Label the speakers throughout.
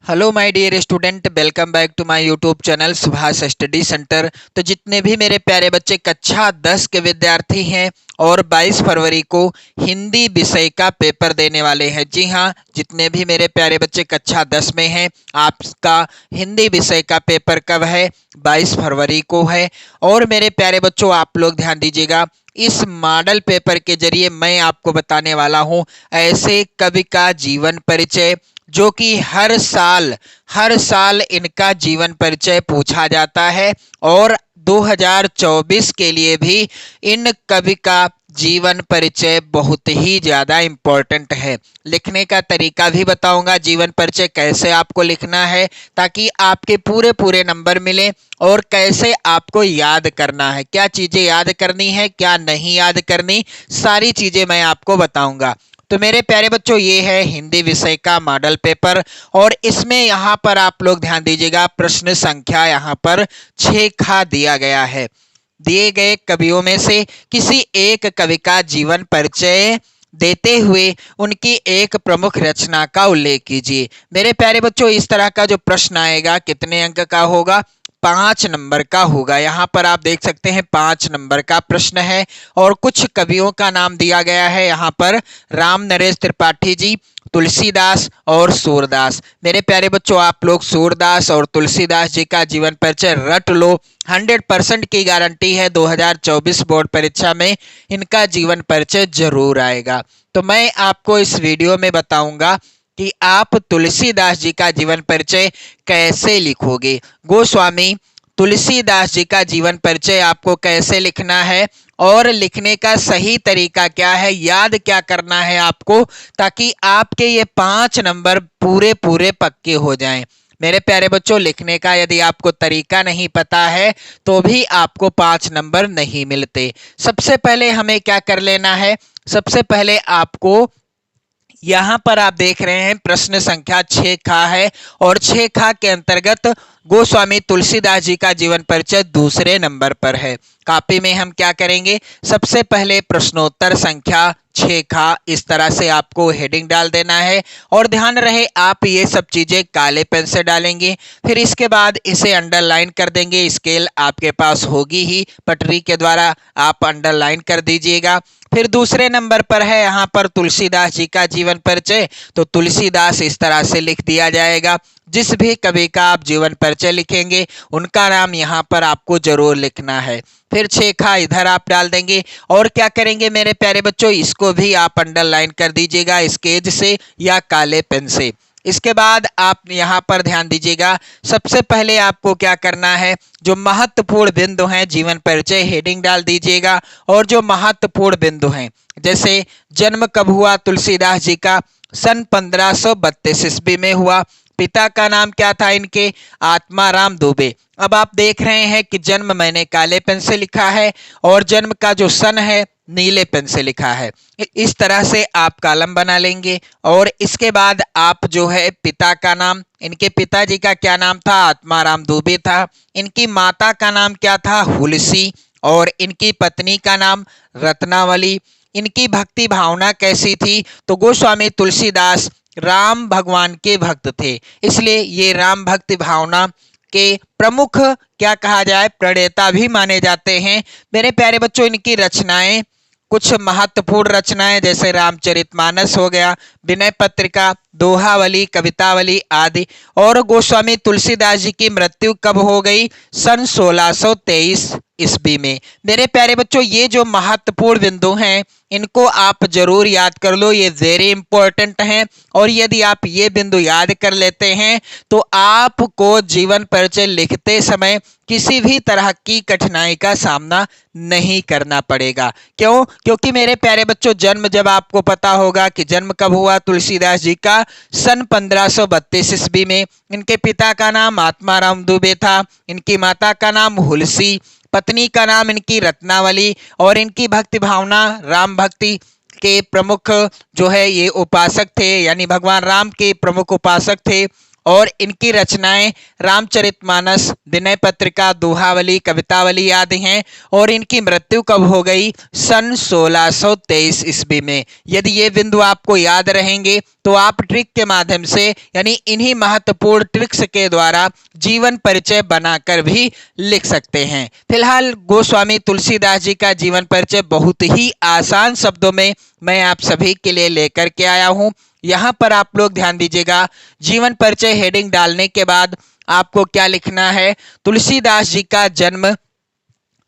Speaker 1: Hello my dear student, welcome back to my YouTube channel Subhash study centre. तो जितने भी मेरे प्यारे बच्चे कक्षा 10 के विद्यार्थी हैं और 22 फरवरी को हिंदी विषय का पेपर देने वाले हैं, जी हाँ, जितने भी मेरे प्यारे बच्चे कक्षा 10 में हैं, आपका हिंदी विषय का पेपर कब है? 22 फरवरी को है। और मेरे प्यारे बच्चों, आप लोग ध्यान दीजिएगा, इस मॉडल पेपर के जरिए मैं आपको बताने वाला हूं ऐसे कवि का जीवन परिचय जो कि हर साल इनका जीवन परिचय पूछा जाता है। और 2024 के लिए भी इन कवि का जीवन परिचय बहुत ही ज्यादा इम्पोर्टेंट है। लिखने का तरीका भी बताऊंगा, जीवन परिचय कैसे आपको लिखना है ताकि आपके पूरे पूरे नंबर मिले, और कैसे आपको याद करना है, क्या चीजें याद करनी है, क्या नहीं याद करनी, सारी चीजें मैं आपको बताऊंगा। तो मेरे प्यारे बच्चों, ये है हिंदी विषय का मॉडल पेपर, और इसमें यहाँ पर आप लोग ध्यान दीजिएगा, प्रश्न संख्या यहाँ पर 6 खा दिया गया है। दिए गए कवियों में से किसी एक कवि का जीवन परिचय देते हुए उनकी एक प्रमुख रचना का उल्लेख कीजिए। मेरे प्यारे बच्चों, इस तरह का जो प्रश्न आएगा कितने अंक का होगा? 5 नंबर का होगा। यहाँ पर आप देख सकते हैं 5 नंबर का प्रश्न है, और कुछ कवियों का नाम दिया गया है यहाँ पर, राम नरेश त्रिपाठी जी, तुलसीदास और सूरदास। मेरे प्यारे बच्चों, आप लोग सूरदास और तुलसीदास जी का जीवन परिचय रट लो, 100% की गारंटी है 2024 बोर्ड परीक्षा में इनका जीवन परिचय जरूर आएगा। तो मैं आपको इस वीडियो में बताऊंगा कि आप तुलसीदास जी का जीवन परिचय कैसे लिखोगे। गोस्वामी तुलसीदास जी का जीवन परिचय आपको कैसे लिखना है, और लिखने का सही तरीका क्या है, याद क्या करना है आपको, ताकि आपके ये 5 नंबर पूरे पूरे पक्के हो जाएं। मेरे प्यारे बच्चों, लिखने का यदि आपको तरीका नहीं पता है तो भी आपको 5 नंबर नहीं मिलते। सबसे पहले हमें क्या कर लेना है? सबसे पहले आपको यहाँ पर आप देख रहे हैं प्रश्न संख्या 6 खा है, और 6 खा के अंतर्गत गोस्वामी तुलसीदास जी का जीवन परिचय दूसरे नंबर पर है। कॉपी में हम क्या करेंगे? सबसे पहले प्रश्नोत्तर संख्या 6 खा, इस तरह से आपको हेडिंग डाल देना है, और ध्यान रहे आप ये सब चीजें काले पेन से डालेंगे। फिर इसके बाद इसे अंडरलाइन कर देंगे, स्केल आपके पास होगी ही, पटरी के द्वारा आप अंडरलाइन कर दीजिएगा। फिर दूसरे नंबर पर है यहाँ पर तुलसीदास जी का जीवन परिचय, तो तुलसीदास इस तरह से लिख दिया जाएगा। जिस भी कवि का आप जीवन परिचय लिखेंगे उनका नाम यहाँ पर आपको जरूर लिखना है। फिर 6 खा इधर आप डाल देंगे, और क्या करेंगे मेरे प्यारे बच्चों, इसको भी आप अंडरलाइन कर दीजिएगा स्केच से या काले पेन से। इसके बाद आप यहाँ पर ध्यान दीजिएगा, सबसे पहले आपको क्या करना है, जो महत्वपूर्ण बिंदु हैं जीवन परिचय हेडिंग डाल दीजिएगा, और जो महत्वपूर्ण बिंदु हैं, जैसे जन्म कब हुआ तुलसीदास जी का? सन 1532 ईस्वी में हुआ। पिता का नाम क्या था इनके? आत्माराम दुबे। अब आप देख रहे हैं कि जन्म मैंने काले पेन से लिखा है, और जन्म का जो सन है नीले पेन से लिखा है। इस तरह से आप कॉलम बना लेंगे, और इसके बाद आप जो है पिता का नाम, इनके पिताजी का क्या नाम था? आत्माराम दुबे था। इनकी माता का नाम क्या था? हुलसी। और इनकी पत्नी का नाम रत्नावली। इनकी भक्ति भावना कैसी थी? तो गोस्वामी तुलसीदास राम भगवान के भक्त थे, इसलिए ये राम भक्ति भावना के प्रमुख क्या कहा जाए, प्रणेता भी माने जाते हैं। मेरे प्यारे बच्चों, इनकी रचनाएं, कुछ महत्वपूर्ण रचनाएं जैसे रामचरितमानस हो गया, विनय पत्रिका, दोहावली, कवितावली आदि। और गोस्वामी तुलसीदास जी की मृत्यु कब हो गई? सन 1623 ईस्वी में। मेरे प्यारे बच्चों, ये जो महत्वपूर्ण बिंदु हैं इनको आप जरूर याद कर लो, ये वेरी इंपॉर्टेंट हैं। और यदि आप ये बिंदु याद कर लेते हैं तो आपको जीवन परिचय लिखते समय किसी भी तरह की कठिनाई का सामना नहीं करना पड़ेगा। क्यों? क्योंकि मेरे प्यारे बच्चों, जन्म जब आपको पता होगा कि जन्म कब हुआ तुलसीदास जी का, सन 1532 ईस्वी में। इनके पिता का नाम आत्माराम दुबे था, इनकी माता का नाम हुलसी, पत्नी का नाम इनकी रत्नावली, और इनकी भक्ति भावना राम भक्ति के प्रमुख जो है ये उपासक थे, यानी भगवान राम के प्रमुख उपासक थे। और इनकी रचनाएं रामचरितमानस, विनय पत्रिका, दोहावली, कवितावली आदि हैं। और इनकी मृत्यु कब हो गई? सन 1623 ईस्वी में। यदि ये बिंदु आपको याद रहेंगे तो आप ट्रिक के माध्यम से यानी इन्हीं महत्वपूर्ण ट्रिक्स के द्वारा जीवन परिचय बनाकर भी लिख सकते हैं। फिलहाल गोस्वामी तुलसीदास जी का जीवन परिचय बहुत ही आसान शब्दों में मैं आप सभी के लिए लेकर के आया हूं। यहाँ पर आप लोग ध्यान दीजिएगा, जीवन परिचय हेडिंग डालने के बाद आपको क्या लिखना है? तुलसीदास जी का जन्म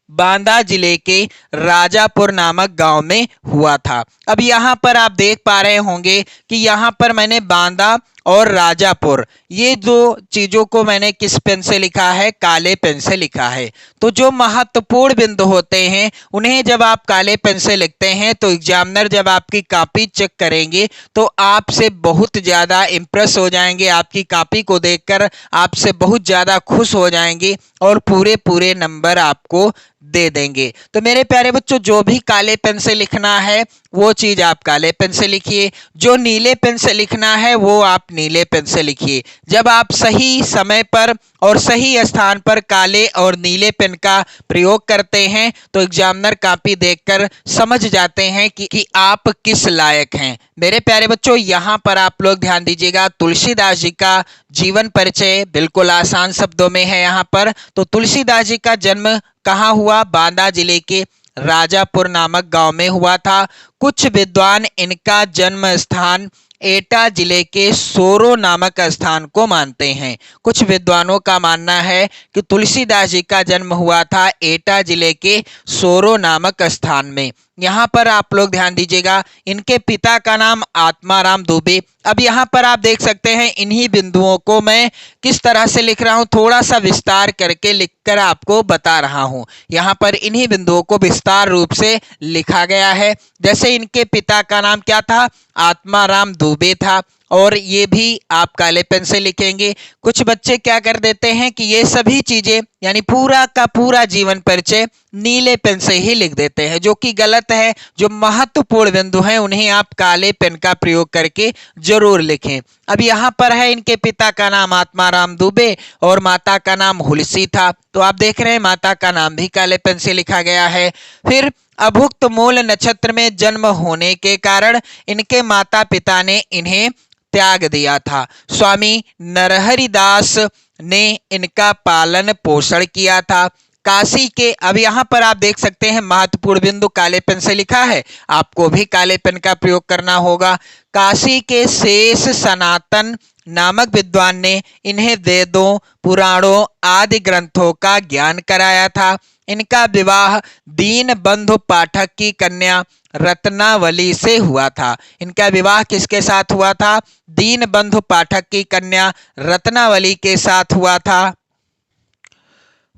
Speaker 1: बांदा जिले के राजापुर नामक गांव में हुआ था। अब यहाँ पर आप देख पा रहे होंगे कि यहाँ पर मैंने बांदा और राजापुर ये दो चीजों को मैंने किस पेन से लिखा है? काले पेन से लिखा है। तो जो महत्वपूर्ण बिंदु होते हैं उन्हें जब आप काले पेन से लिखते हैं तो एग्जामिनर जब आपकी कॉपी चेक करेंगे तो आपसे बहुत ज्यादा इंप्रेस हो जाएंगे, आपकी कॉपी को देखकर आपसे बहुत ज्यादा खुश हो जाएंगे और पूरे नंबर आपको दे देंगे। तो मेरे प्यारे बच्चों, जो भी काले पेन से लिखना है वो चीज आप काले पेन से लिखिए, जो नीले पेन से लिखना है वो आप नीले पेन से लिखिए। जब आप सही समय पर और सही स्थान पर काले और नीले पेन का प्रयोग करते हैं तो एग्जामिनर कॉपी देखकर समझ जाते हैं कि आप किस लायक हैं। मेरे प्यारे बच्चों, यहाँ पर आप लोग ध्यान दीजिएगा, तुलसीदास जी का जीवन परिचय बिल्कुल आसान शब्दों में है। यहाँ पर तो तुलसीदास जी का जन्म कहाँ हुआ? बांदा जिले के राजापुर नामक गांव में हुआ था। कुछ विद्वान इनका जन्म स्थान एटा जिले के सोरो नामक स्थान को मानते हैं। कुछ विद्वानों का मानना है कि तुलसीदास जी का जन्म हुआ था एटा जिले के सोरो नामक स्थान में। यहाँ पर आप लोग ध्यान दीजिएगा, इनके पिता का नाम आत्माराम दुबे। अब यहाँ पर आप देख सकते हैं इन्हीं बिंदुओं को मैं किस तरह से लिख रहा हूँ, थोड़ा सा विस्तार करके लिखकर आपको बता रहा हूँ। यहाँ पर इन्हीं बिंदुओं को विस्तार रूप से लिखा गया है। जैसे इनके पिता का नाम क्या था? आत्माराम दुबे था, और ये भी आप काले पेन से लिखेंगे। कुछ बच्चे क्या कर देते हैं कि ये सभी चीजें यानी पूरा का पूरा जीवन परिचय नीले पेन से ही लिख देते हैं, जो कि गलत है। जो महत्वपूर्ण बिंदु हैं उन्हें आप काले पेन का प्रयोग करके जरूर लिखें। अब यहाँ पर है इनके पिता का नाम आत्माराम दुबे और माता का नाम हुलसी था। तो आप देख रहे हैं माता का नाम भी काले पेन से लिखा गया है। फिर अभुक्त मूल नक्षत्र में जन्म होने के कारण इनके माता पिता ने इन्हें त्याग दिया था। स्वामी नरहरिदास ने इनका पालन पोषण किया था। काशी के, अब यहाँ पर आप देख सकते हैं महत्वपूर्ण बिंदु काले पेन से लिखा है, आपको भी काले पेन का प्रयोग करना होगा। काशी के शेष सनातन नामक विद्वान ने इन्हें वेदों, पुराणों आदि ग्रंथों का ज्ञान कराया था। इनका विवाह दीन बंधु पाठक की कन्या रत्नावली से हुआ था। इनका विवाह किसके साथ हुआ था? दीन बंधु पाठक की कन्या रत्नावली के साथ हुआ था।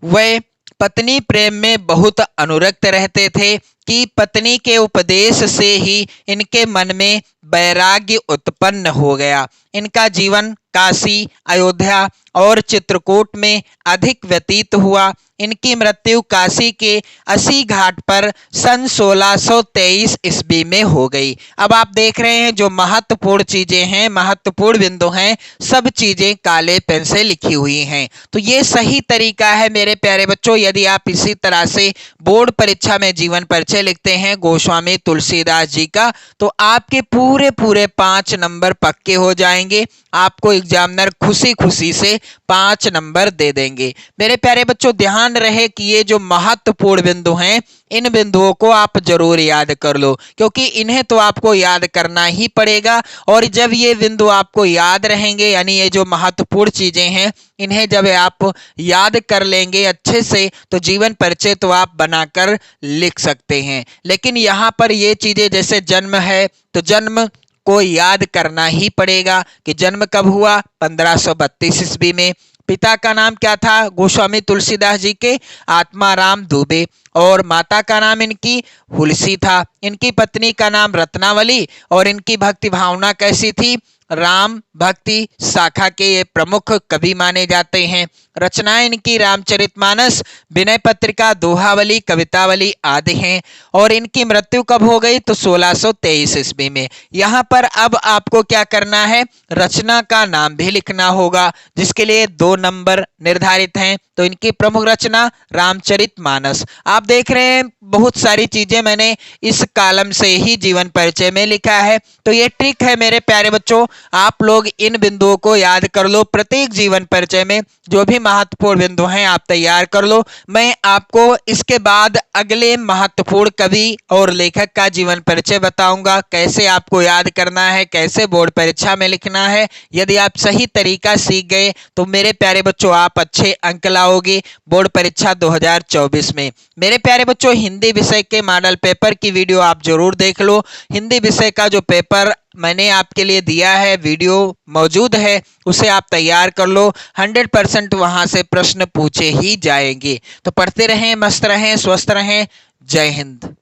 Speaker 1: वे पत्नी प्रेम में बहुत अनुरक्त रहते थे कि पत्नी के उपदेश से ही इनके मन में वैराग्य उत्पन्न हो गया। इनका जीवन काशी, अयोध्या और चित्रकूट में अधिक व्यतीत हुआ। इनकी मृत्यु काशी के 80 घाट पर सन 1623 ईस्वी में हो गई। अब आप देख रहे हैं जो महत्वपूर्ण चीजें हैं, महत्वपूर्ण बिंदु हैं, सब चीजें काले पेन से लिखी हुई हैं। तो ये सही तरीका है मेरे प्यारे बच्चों। यदि आप इसी तरह से बोर्ड परीक्षा में जीवन परिचय लिखते हैं गोस्वामी तुलसीदास जी का, तो आपके पूरे 5 नंबर पक्के हो जाएंगे। आपको एग्जामिनर खुशी खुशी से 5 नंबर दे देंगे। मेरे प्यारे बच्चों, ध्यान रहे कि ये जो महत्वपूर्ण बिंदु हैं इन बिंदुओं को आप जरूर याद कर लो, क्योंकि इन्हें तो आपको याद करना ही पड़ेगा। और जब ये बिंदु आपको याद रहेंगे, यानी ये जो महत्वपूर्ण चीजें हैं इन्हें जब आप याद कर लेंगे अच्छे से, तो जीवन परिचय तो आप बनाकर लिख सकते हैं। लेकिन यहाँ पर ये चीजें, जैसे जन्म है तो जन्म को याद करना ही पड़ेगा कि जन्म कब हुआ? 1532 ईस्वी में। पिता का नाम क्या था गोस्वामी तुलसीदास जी के? आत्माराम दुबे। और माता का नाम इनकी हुलसी था। इनकी पत्नी का नाम रत्नावली। और इनकी भक्ति भावना कैसी थी? राम भक्ति शाखा के ये प्रमुख कवि माने जाते हैं। रचनाएं इनकी रामचरितमानस, विनय पत्रिका, दोहावली, कवितावली आदि हैं। और इनकी मृत्यु कब हो गई? तो 1623 ईस्वी में। यहाँ पर अब आपको क्या करना है? रचना का नाम भी लिखना होगा, जिसके लिए 2 नंबर निर्धारित हैं। तो इनकी प्रमुख रचना रामचरितमानस। आप देख रहे हैं बहुत सारी चीजें मैंने इस कॉलम से ही जीवन परिचय में लिखा है। तो ये ट्रिक है मेरे प्यारे बच्चों, आप लोग इन बिंदुओं को याद कर लो। प्रत्येक जीवन परिचय में जो भी महत्वपूर्ण बिंदु हैं आप तैयार कर लो। मैं आपको इसके बाद अगले महत्वपूर्ण कवि और लेखक का जीवन परिचय बताऊंगा, कैसे आपको याद करना है, कैसे बोर्ड परीक्षा में लिखना है। यदि आप सही तरीका सीख गए तो मेरे प्यारे बच्चों आप अच्छे अंक लाओगे बोर्ड परीक्षा 2024 में। मेरे प्यारे बच्चों, हिंदी विषय के मॉडल पेपर की वीडियो आप जरूर देख लो। हिंदी विषय का जो पेपर मैंने आपके लिए दिया है, वीडियो मौजूद है, उसे आप तैयार कर लो। 100% वहां से प्रश्न पूछे ही जाएंगे। तो पढ़ते रहें, मस्त रहें, स्वस्थ रहें। जय हिंद।